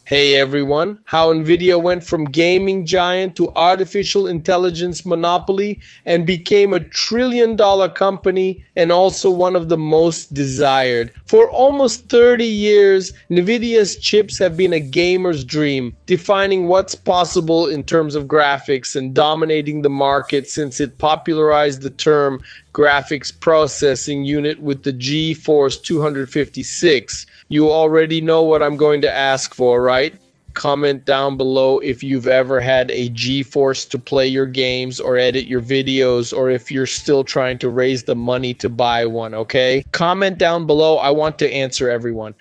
Hey everyone, how Nvidia went from gaming giant to artificial intelligence monopoly and became a trillion-dollar company and also one of the most desired. For almost 30 years, Nvidia's chips have been a gamer's dream, defining what's possible in terms of graphics and dominating the market since it popularized the term graphics processing unit with the GeForce 256. You already know what I'm going to ask for, right? Comment down below if you've ever had a GeForce to play your games or edit your videos, or if you're still trying to raise the money to buy one, okay? Comment down below. I want to answer everyone.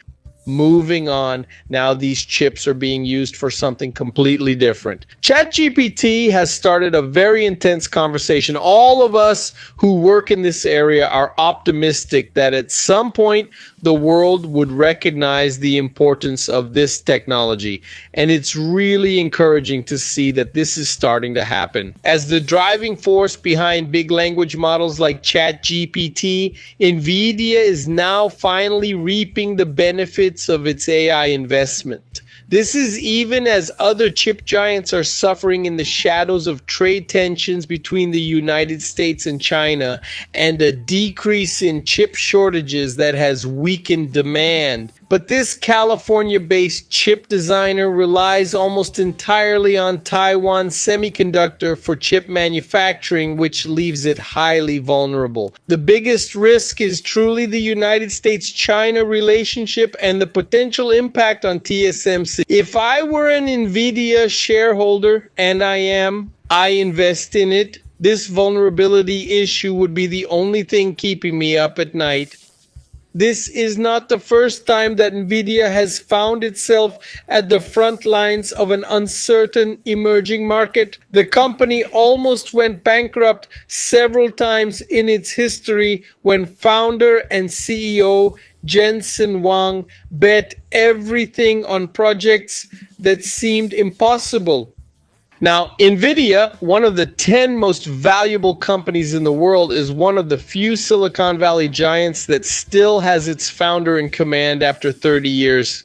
Moving on, now these chips are being used for something completely different. Chatgpt has started a very intense conversation. All of us who work in this area are optimistic that at some point the world would recognize the importance of this technology. And it's really encouraging to see that this is starting to happen. As the driving force behind big language models like Chatgpt, Nvidia is now finally reaping the benefits of its AI investment. This is even as other chip giants are suffering in the shadows of trade tensions between the United States and China and a decrease in chip shortages that has weakened demand. But this California-based chip designer relies almost entirely on Taiwan Semiconductor for chip manufacturing, which leaves it highly vulnerable. The biggest risk is truly the United States-China relationship and the potential impact on TSMC. If I were an Nvidia shareholder, and I invest in it, this vulnerability issue would be the only thing keeping me up at night. This is not the first time that Nvidia has found itself at the front lines of an uncertain emerging market. The company almost went bankrupt several times in its history when founder and CEO Jensen Huang bet everything on projects that seemed impossible. Now, Nvidia, one of the 10 most valuable companies in the world, is one of the few Silicon Valley giants that still has its founder in command after 30 years.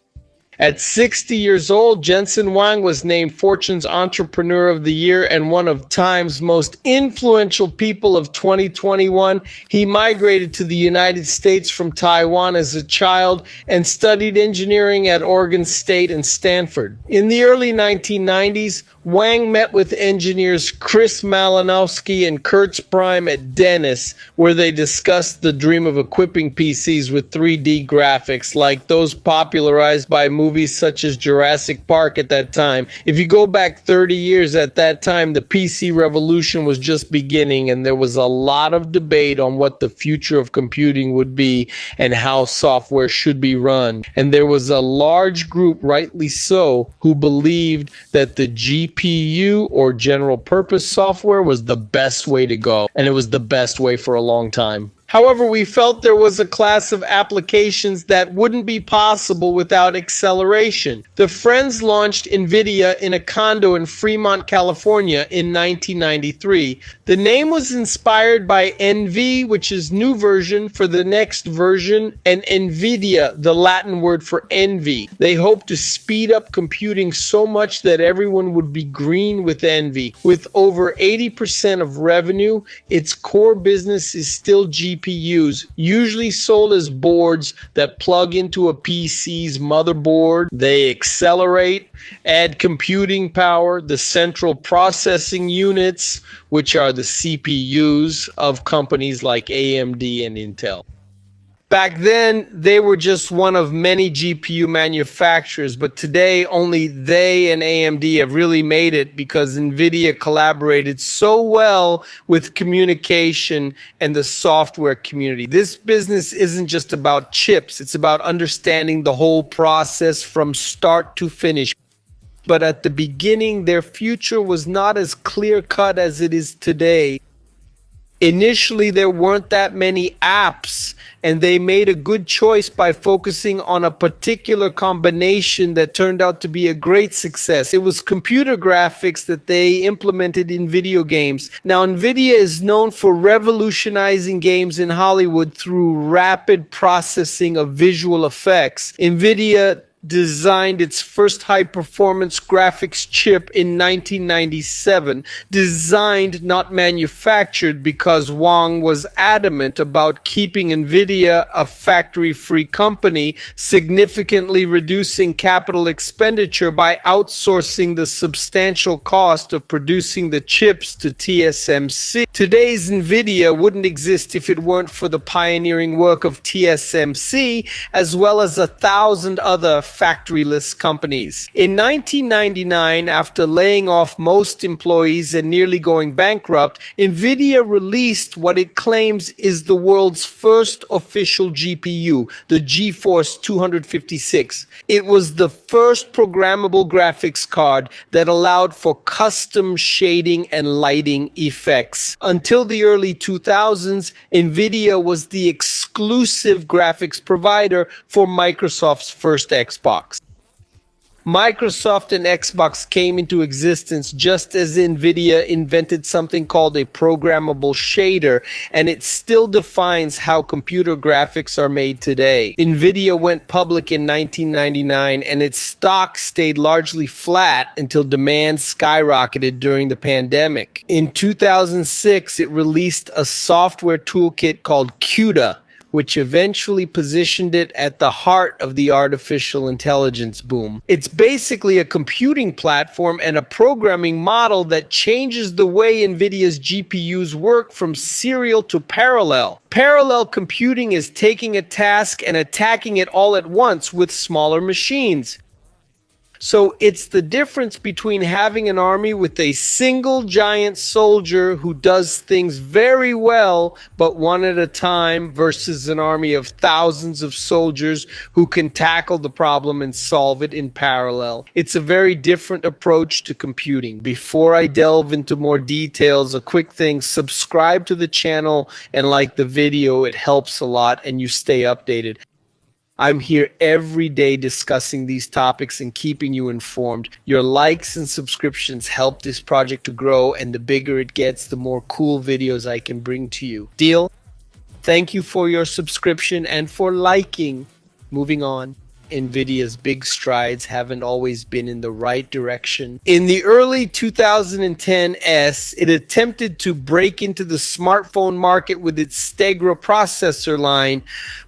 At 60 years old, Jensen Huang was named Fortune's Entrepreneur of the Year and one of Time's most influential people of 2021. He migrated to the United States from Taiwan as a child and studied engineering at Oregon State and Stanford. In the early 1990s, Huang met with engineers Chris Malinowski and Kurtz Prime at Dennis, where they discussed the dream of equipping PCs with 3D graphics like those popularized by movies such as Jurassic Park at that time. If you go back 30 years at that time, the PC revolution was just beginning, and there was a lot of debate on what the future of computing would be and how software should be run. And there was a large group, rightly so, who believed that the GPU or general purpose software was the best way to go, and it was the best way for a long time. However, we felt there was a class of applications that wouldn't be possible without acceleration. The Friends launched Nvidia in a condo in Fremont, California in 1993. The name was inspired by NV, which is new version for the next version, and Nvidia, the Latin word for envy. They hoped to speed up computing so much that everyone would be green with envy. With over 80% of revenue, its core business is still GPUs, usually sold as boards that plug into a PC's motherboard. They accelerate, add computing power, the central processing units, which are the CPUs of companies like AMD and Intel. Back then, they were just one of many GPU manufacturers, but today only they and AMD have really made it because Nvidia collaborated so well with communication and the software community. This business isn't just about chips, it's about understanding the whole process from start to finish. But at the beginning, their future was not as clear-cut as it is today. Initially, there weren't that many apps, and they made a good choice by focusing on a particular combination that turned out to be a great success. It was computer graphics that they implemented in video games. Now, Nvidia is known for revolutionizing games in Hollywood through rapid processing of visual effects. Nvidia designed its first high-performance graphics chip in 1997, designed, not manufactured, because Wang was adamant about keeping Nvidia a factory-free company, significantly reducing capital expenditure by outsourcing the substantial cost of producing the chips to TSMC. Today's Nvidia wouldn't exist if it weren't for the pioneering work of TSMC, as well as 1,000 other factoryless companies. In 1999, after laying off most employees and nearly going bankrupt, Nvidia released what it claims is the world's first official GPU, the GeForce 256. It was the first programmable graphics card that allowed for custom shading and lighting effects. Until the early 2000s, Nvidia was the exclusive graphics provider for Microsoft's first Xbox. Microsoft and Xbox came into existence just as Nvidia invented something called a programmable shader, and it still defines how computer graphics are made today. Nvidia went public in 1999, and its stock stayed largely flat until demand skyrocketed during the pandemic. In 2006, it released a software toolkit called CUDA, which eventually positioned it at the heart of the artificial intelligence boom. It's basically a computing platform and a programming model that changes the way NVIDIA's GPUs work from serial to parallel. Parallel computing is taking a task and attacking it all at once with smaller machines. So it's the difference between having an army with a single giant soldier who does things very well, but one at a time, versus an army of thousands of soldiers who can tackle the problem and solve it in parallel. It's a very different approach to computing. Before I delve into more details, a quick thing: subscribe to the channel and like the video. It helps a lot and you stay updated. I'm here every day discussing these topics and keeping you informed. Your likes and subscriptions help this project to grow, and the bigger it gets, the more cool videos I can bring to you. Deal? Thank you for your subscription and for liking. Moving on. NVIDIA's big strides haven't always been in the right direction. In the early 2010s, it attempted to break into the smartphone market with its Stegra processor line,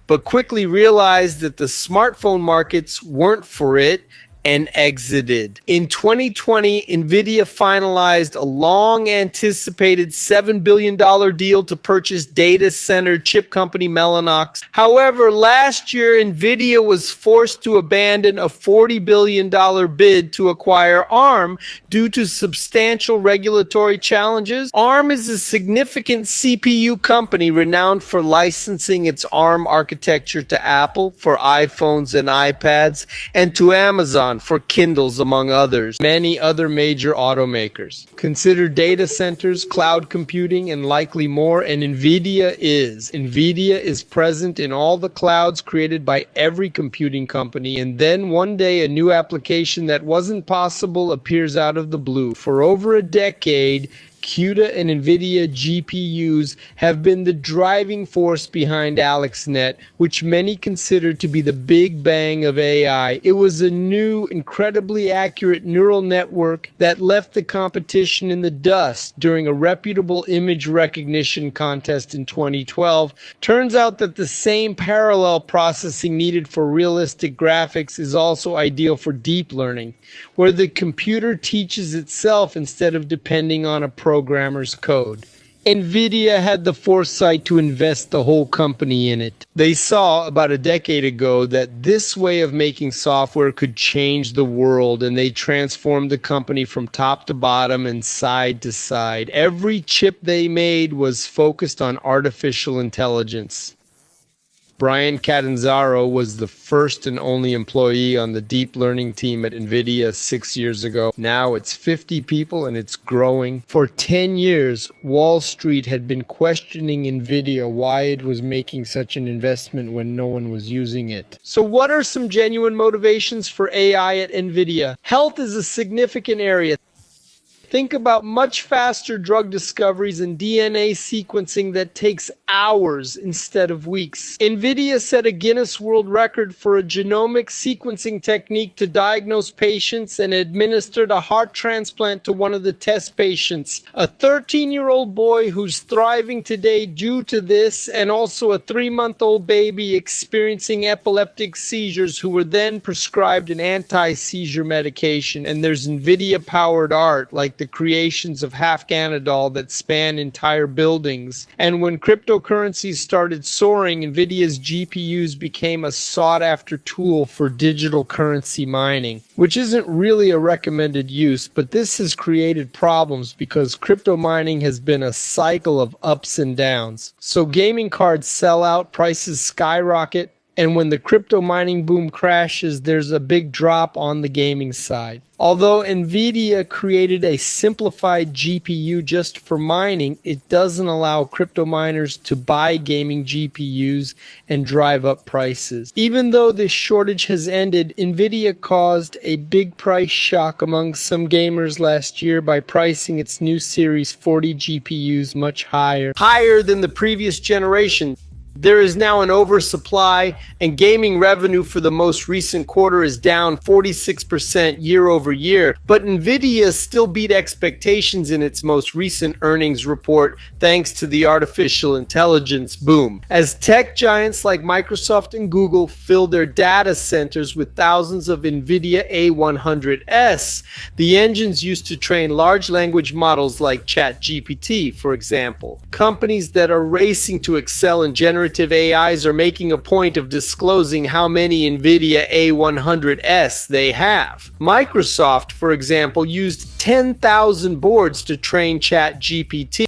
but quickly realized that the smartphone markets weren't for it and exited. In 2020, Nvidia finalized a long-anticipated $7 billion deal to purchase data center chip company Mellanox. However, last year, Nvidia was forced to abandon a $40 billion bid to acquire ARM due to substantial regulatory challenges. ARM is a significant CPU company renowned for licensing its ARM architecture to Apple for iPhones and iPads, and to Amazon for Kindles, among others. Many other major automakers. Consider data centers, cloud computing, and likely more, and Nvidia is. Nvidia is present in all the clouds created by every computing company, and then one day a new application that wasn't possible appears out of the blue. For over a decade, CUDA and NVIDIA GPUs have been the driving force behind AlexNet, which many consider to be the big bang of AI. It was a new, incredibly accurate neural network that left the competition in the dust during a reputable image recognition contest in 2012. Turns out that the same parallel processing needed for realistic graphics is also ideal for deep learning, where the computer teaches itself instead of depending on a programmer's code. Nvidia had the foresight to invest the whole company in it. They saw about a decade ago that this way of making software could change the world, and they transformed the company from top to bottom and side to side. Every chip they made was focused on artificial intelligence. Brian Catanzaro was the first and only employee on the deep learning team at NVIDIA 6 years ago. Now it's 50 people and it's growing. For 10 years, Wall Street had been questioning NVIDIA why it was making such an investment when no one was using it. So what are some genuine motivations for AI at NVIDIA? Health is a significant area. Think about much faster drug discoveries and DNA sequencing that takes hours instead of weeks. Nvidia set a Guinness World Record for a genomic sequencing technique to diagnose patients and administered a heart transplant to one of the test patients. A 13-year-old boy who's thriving today due to this, and also a 3-month-old baby experiencing epileptic seizures who were then prescribed an anti-seizure medication. And there's Nvidia-powered art like the creations of Half-Ganadol that span entire buildings. And when cryptocurrencies started soaring, Nvidia's GPUs became a sought-after tool for digital currency mining, which isn't really a recommended use, but this has created problems because crypto mining has been a cycle of ups and downs. So gaming cards sell out, prices skyrocket, and when the crypto mining boom crashes, there's a big drop on the gaming side. Although Nvidia created a simplified GPU just for mining, it doesn't allow crypto miners to buy gaming GPUs and drive up prices. Even though this shortage has ended, Nvidia caused a big price shock among some gamers last year by pricing its new Series 40 GPUs much higher than the previous generation. There is now an oversupply, and gaming revenue for the most recent quarter is down 46% year over year. But Nvidia still beat expectations in its most recent earnings report thanks to the artificial intelligence boom. As tech giants like Microsoft and Google fill their data centers with thousands of Nvidia A100s, the engines used to train large language models like Chatgpt, for example. Companies that are racing to excel in generative AIs are making a point of disclosing how many Nvidia A100s they have. Microsoft, for example, used 10,000 boards to train ChatGPT.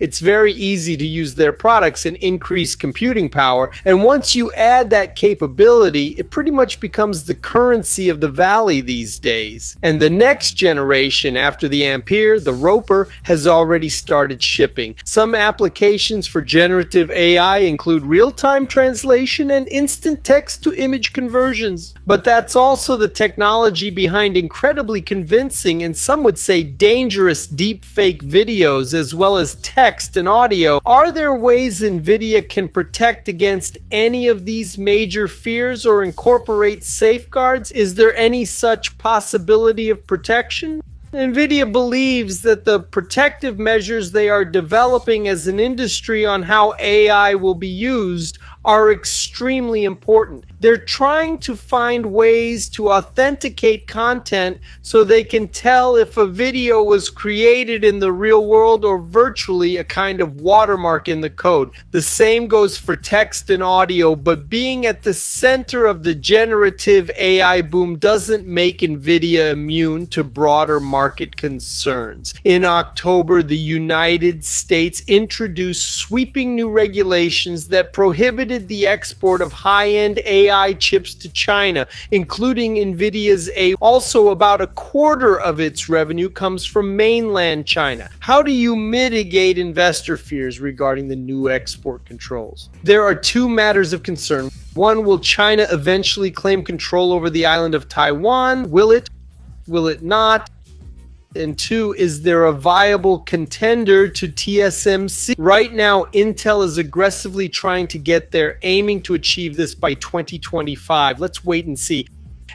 It's very easy to use their products and increase computing power, and once you add that capability, it pretty much becomes the currency of the valley these days. And the next generation after the Ampere, the Roper, has already started shipping. Some applications for generative AI include real-time translation and instant text-to-image conversions. But that's also the technology behind incredibly convincing, and some would say dangerous, deepfake videos, as well as text and audio. Are there ways Nvidia can protect against any of these major fears or incorporate safeguards? Is there any such possibility of protection? Nvidia believes that the protective measures they are developing as an industry on how AI will be used are extremely important. They're trying to find ways to authenticate content so they can tell if a video was created in the real world or virtually, a kind of watermark in the code. The same goes for text and audio, but being at the center of the generative AI boom doesn't make Nvidia immune to broader market concerns. In October, the United States introduced sweeping new regulations that prohibited the export of high-end AI chips to China, including Nvidia's A. Also, about a quarter of its revenue comes from mainland China. How do you mitigate investor fears regarding the new export controls? There are two matters of concern. One, will China eventually claim control over the island of Taiwan? Will it? Will it not? And two, is there a viable contender to TSMC? Right now, Intel is aggressively trying to get there, aiming to achieve this by 2025. Let's wait and see.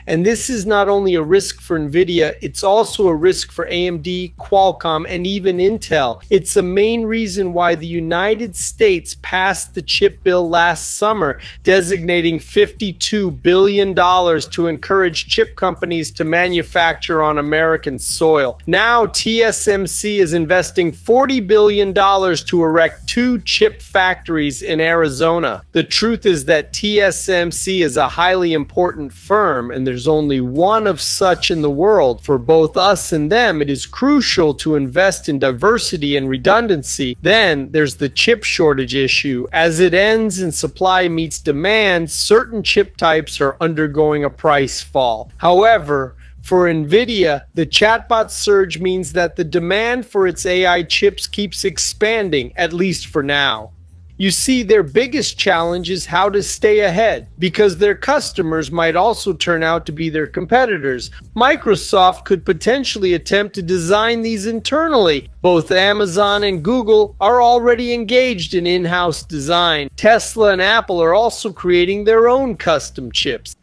And this is not only a risk for Nvidia, it's also a risk for AMD, Qualcomm, and even Intel. It's the main reason why the United States passed the chip bill last summer, designating $52 billion to encourage chip companies to manufacture on American soil. Now TSMC is investing $40 billion to erect 2 chip factories in Arizona. The truth is that TSMC is a highly important firm, and there's only one of such in the world. For both us and them, it is crucial to invest in diversity and redundancy. Then there's the chip shortage issue. As it ends and supply meets demand, certain chip types are undergoing a price fall. However, for Nvidia, the chatbot surge means that the demand for its AI chips keeps expanding, at least for now. You see, their biggest challenge is how to stay ahead, because their customers might also turn out to be their competitors. Microsoft could potentially attempt to design these internally. Both Amazon and Google are already engaged in in-house design. Tesla and Apple are also creating their own custom chips.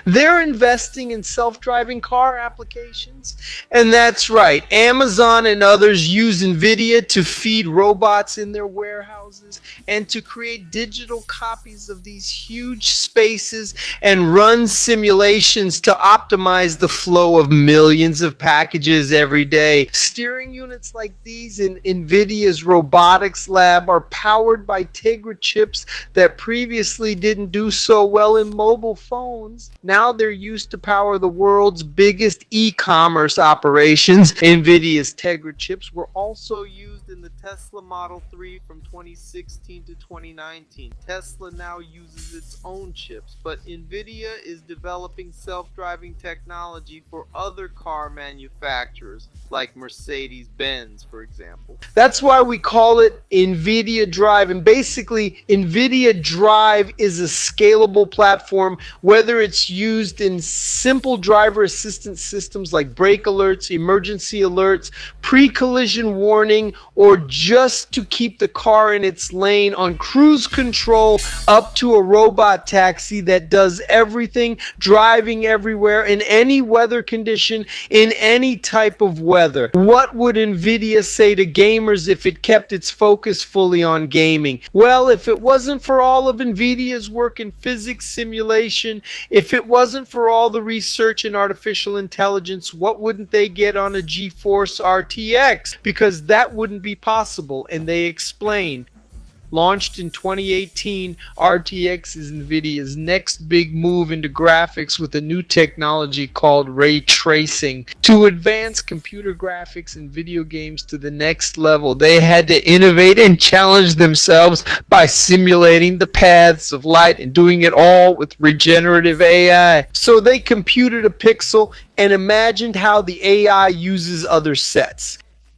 They're investing in self-driving car applications. And that's right, Amazon and others use Nvidia to feed robots in their warehouses and to create digital copies of these huge spaces and run simulations to optimize the flow of millions of packages every day. Steering units like these in Nvidia's robotics lab are powered by Tegra chips that previously didn't do so well in mobile phones. Now they're used to power the world's biggest e-commerce operations. Nvidia's Tegra chips were also used in the Tesla Model 3 from 2016 to 2019. Tesla now uses its own chips, but Nvidia is developing self-driving technology for other car manufacturers, like Mercedes-Benz, for example. That's why we call it Nvidia Drive. And basically, Nvidia Drive is a scalable platform, whether it's used in simple driver assistance systems like brake alerts, emergency alerts, pre-collision warning, or just to keep the car in its lane on cruise control, up to a robot taxi that does everything, driving everywhere in any weather condition, in any type of weather. What would Nvidia say to gamers if it kept its focus fully on gaming? Well, if it wasn't for all of Nvidia's work in physics simulation, if it wasn't for all the research in artificial intelligence, what wouldn't they get on a GeForce RTX? Because that wouldn't be possible, and they explain. Launched in 2018, RTX is Nvidia's next big move into graphics with a new technology called ray tracing. To advance computer graphics in video games to the next level, they had to innovate and challenge themselves by simulating the paths of light and doing it all with regenerative AI. So they computed a pixel and imagined how the AI uses other sets.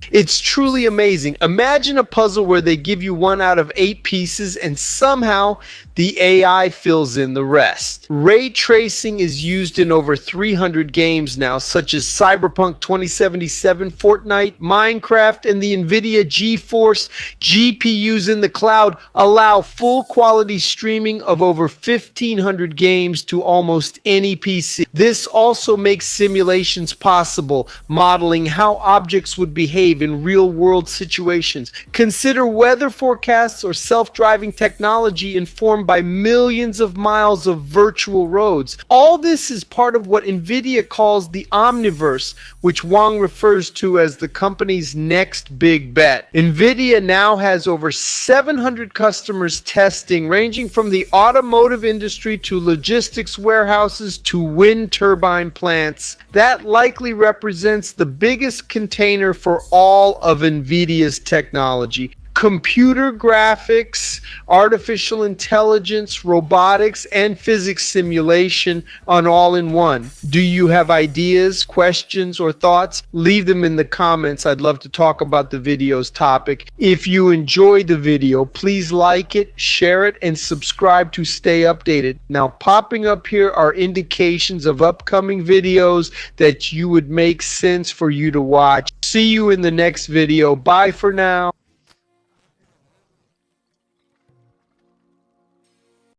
It's truly amazing. Imagine a puzzle where they give you 1 out of 8 pieces and somehow the AI fills in the rest. Ray tracing is used in over 300 games now, such as Cyberpunk 2077, Fortnite, Minecraft, and the Nvidia GeForce GPUs in the cloud allow full quality streaming of over 1,500 games to almost any PC. This also makes simulations possible, modeling how objects would behave in real-world situations. Consider weather forecasts or self-driving technology informed by millions of miles of virtual roads. All this is part of what Nvidia calls the Omniverse, which Wang refers to as the company's next big bet. Nvidia now has over 700 customers testing, ranging from the automotive industry to logistics warehouses to wind turbine plants. That likely represents the biggest container for all of Nvidia's technology. Computer graphics, artificial intelligence, robotics, and physics simulation on all-in-one. Do you have ideas, questions, or thoughts? Leave them in the comments. I'd love to talk about the video's topic. If you enjoyed the video, please like it, share it, and subscribe to stay updated. Now, popping up here are indications of upcoming videos that you would make sense for you to watch. See you in the next video. Bye for now.